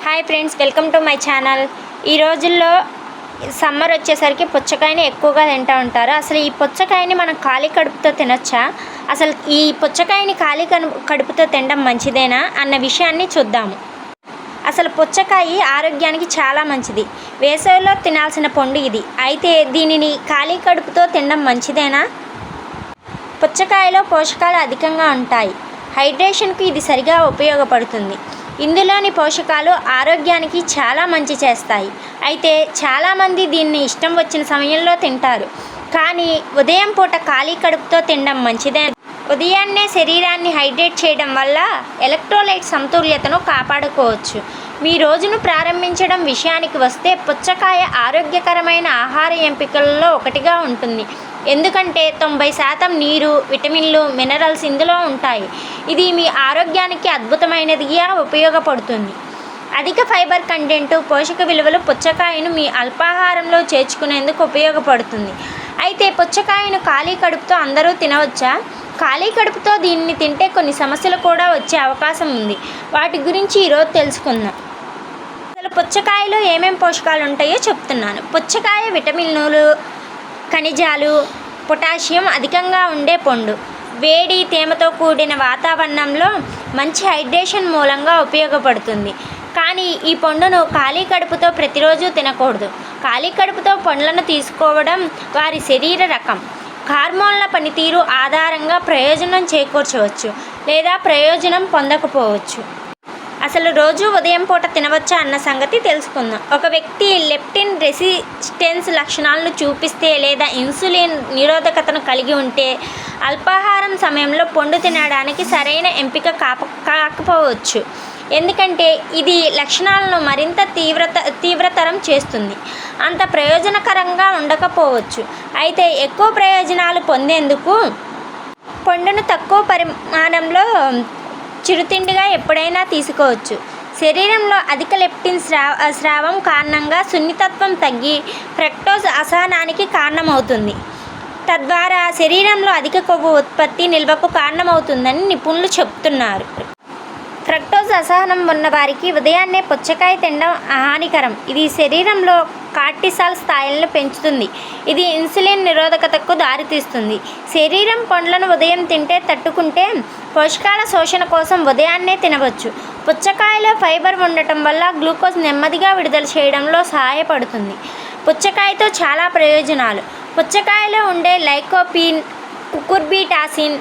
Hi friends, welcome to my channel. ఈ రోజుల్లో summer వచ్చేసరికి పుచ్చకాయని ఎక్కువగా తింటూ ఉంటారు. అసలు ఈ పుచ్చకాయని మనం ఖాళీ కడుపుతో తినొచ్చా? అసలు ఈ పుచ్చకాయని ఖాళీ కడుపుతో తినడం మంచిదేనా అన్న విషయాన్ని చూద్దాము. అసలు పుచ్చకాయ ఆరోగ్యానికి చాలా మంచిది. వేసవిలో తినాల్సిన పండు ఇది. అయితే దీనిని ఖాళీ కడుపుతో తినడం మంచిదేనా? పుచ్చకాయలో పోషకాలు అధికంగా ఉంటాయి. హైడ్రేషన్కు ఇది సరిగా ఉపయోగపడుతుంది. ఇందులోని పోషకాలు ఆరోగ్యానికి చాలా మంచి చేస్తాయి. అయితే చాలామంది దీన్ని ఇష్టం వచ్చిన సమయంలో తింటారు. కానీ ఉదయం పూట ఖాళీ కడుపుతో తినడం మంచిదే. ఉదయాన్నే శరీరాన్ని హైడ్రేట్ చేయడం వల్ల ఎలక్ట్రోలైట్ సమతుల్యతను కాపాడుకోవచ్చు. మీ రోజును ప్రారంభించడం విషయానికి వస్తే పుచ్చకాయ ఆరోగ్యకరమైన ఆహార ఎంపికలలో ఒకటిగా ఉంటుంది. ఎందుకంటే 90% నీరు, విటమిన్లు, మినరల్స్ ఇందులో ఉంటాయి. ఇది మీ ఆరోగ్యానికి అద్భుతమైనదిగా ఉపయోగపడుతుంది. అధిక ఫైబర్ కంటెంట్, పోషక విలువలు పుచ్చకాయను మీ అల్పాహారంలో చేర్చుకునేందుకు ఉపయోగపడుతుంది. అయితే పుచ్చకాయను ఖాళీ కడుపుతో అందరూ తినవచ్చా? ఖాళీ కడుపుతో దీన్ని తింటే కొన్ని సమస్యలు కూడా వచ్చే అవకాశం ఉంది. వాటి గురించి ఈరోజు తెలుసుకుందాం. అసలు పుచ్చకాయలో ఏమేం పోషకాలు ఉంటాయో చెప్తున్నాను. పుచ్చకాయ విటమిన్లు, ఖనిజాలు, పొటాషియం అధికంగా ఉండే పండు. వేడి, తేమతో కూడిన వాతావరణంలో మంచి హైడ్రేషన్ మూలంగా ఉపయోగపడుతుంది. కానీ ఈ పండును ఖాళీ కడుపుతో ప్రతిరోజు తినకూడదు. ఖాళీ కడుపుతో పండ్లను తీసుకోవడం వారి శరీర రకం, హార్మోన్ల పనితీరు ఆధారంగా ప్రయోజనం చేకూర్చవచ్చు లేదా ప్రయోజనం పొందకపోవచ్చు. అసలు రోజు ఉదయం పూట తినవచ్చా అన్న సంగతి తెలుసుకుందాం. ఒక వ్యక్తి లెప్టిన్ రెసిస్టెన్స్ లక్షణాలను చూపిస్తే లేదా ఇన్సులిన్ నిరోధకతను కలిగి ఉంటే అల్పాహారం సమయంలో పండు తినడానికి సరైన ఎంపిక కాకపోవచ్చు. ఎందుకంటే ఇది లక్షణాలను మరింత తీవ్రతరం చేస్తుంది. అంత ప్రయోజనకరంగా ఉండకపోవచ్చు. అయితే ఎక్కువ ప్రయోజనాలు పొందేందుకు పండును తక్కువ పరిమాణంలో చిరుతిండిగా ఎప్పుడైనా తీసుకోవచ్చు. శరీరంలో అధిక లెప్టిన్ స్రావం కారణంగా సున్నితత్వం తగ్గి ఫ్రక్టోజ్ అసహనానికి కారణమవుతుంది. తద్వారా శరీరంలో అధిక కొవ్వు ఉత్పత్తి నిల్వకు కారణమవుతుందని నిపుణులు చెబుతున్నారు. ఫ్రక్టోజ్ అసహనం ఉన్న వారికి ఉదయాన్నే పుచ్చకాయ తినడం హానికరం. ఇది శరీరంలో కార్టిసాల్ స్థాయిలను పెంచుతుంది. ఇది ఇన్సులిన్ నిరోధకతకు దారితీస్తుంది. శరీరం పండ్లను ఉదయం తింటే తట్టుకుంటే పోషకాల శోషణ కోసం ఉదయాన్నే తినవచ్చు. పుచ్చకాయలో ఫైబర్ ఉండటం వల్ల గ్లూకోజ్ నెమ్మదిగా విడుదల చేయడంలో సహాయపడుతుంది. పుచ్చకాయతో చాలా ప్రయోజనాలు. పుచ్చకాయలో ఉండే లైకోపీన్, కుకుర్బిటాసిన్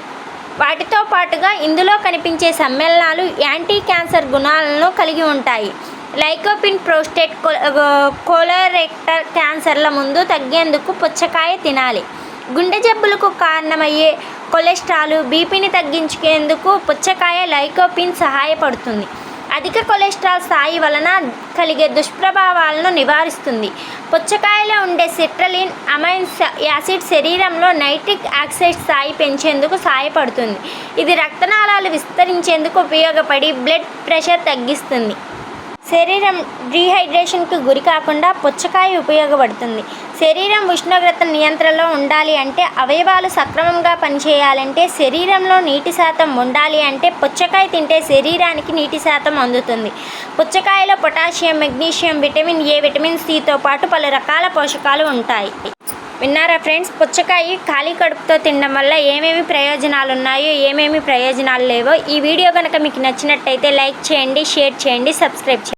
వాటితో పాటుగా ఇందులో కనిపించే సమ్మేళనాలు యాంటీ క్యాన్సర్ గుణాలను కలిగి ఉంటాయి. లైకోపిన్ ప్రోస్టేట్, కోలోరెక్టల్ క్యాన్సర్ల ముందు తగ్గేందుకు పుచ్చకాయ తినాలి. గుండె జబ్బులకు కారణమయ్యే కొలెస్ట్రాల్, బీపీని తగ్గించేందుకు పుచ్చకాయ లైకోపిన్ సహాయపడుతుంది. అధిక కొలెస్ట్రాల్ స్థాయి వలన కలిగే దుష్ప్రభావాలను నివారిస్తుంది. పుచ్చకాయలో ఉండే సిట్రలిన్ అమైన్స్ యాసిడ్ శరీరంలో నైట్రిక్ ఆక్సైడ్ స్థాయి పెంచేందుకు సహాయపడుతుంది. ఇది రక్తనాళాలు విస్తరించేందుకు ఉపయోగపడి బ్లడ్ ప్రెషర్ తగ్గిస్తుంది. శరీరం డీహైడ్రేషన్కి గురి కాకుండా పుచ్చకాయ ఉపయోగపడుతుంది. శరీరం ఉష్ణోగ్రత నియంత్రణలో ఉండాలి అంటే, అవయవాలు సక్రమంగా పనిచేయాలంటే, శరీరంలో నీటి శాతం ఉండాలి అంటే పుచ్చకాయ తింటే శరీరానికి నీటి శాతం అందుతుంది. పుచ్చకాయలో potassium, magnesium, vitamin A, vitamin సితో పాటు పలు రకాల పోషకాలు ఉంటాయి. విన్నారా ఫ్రెండ్స్? పుచ్చకాయ ఖాళీ కడుపుతో తినడం వల్ల ఏమేమి ప్రయోజనాలు ఉన్నాయో, ఏమేమి ప్రయోజనాలు లేవో. ఈ వీడియో కనుక మీకు నచ్చినట్టయితే లైక్ చేయండి, షేర్ చేయండి, సబ్స్క్రైబ్ చేయండి.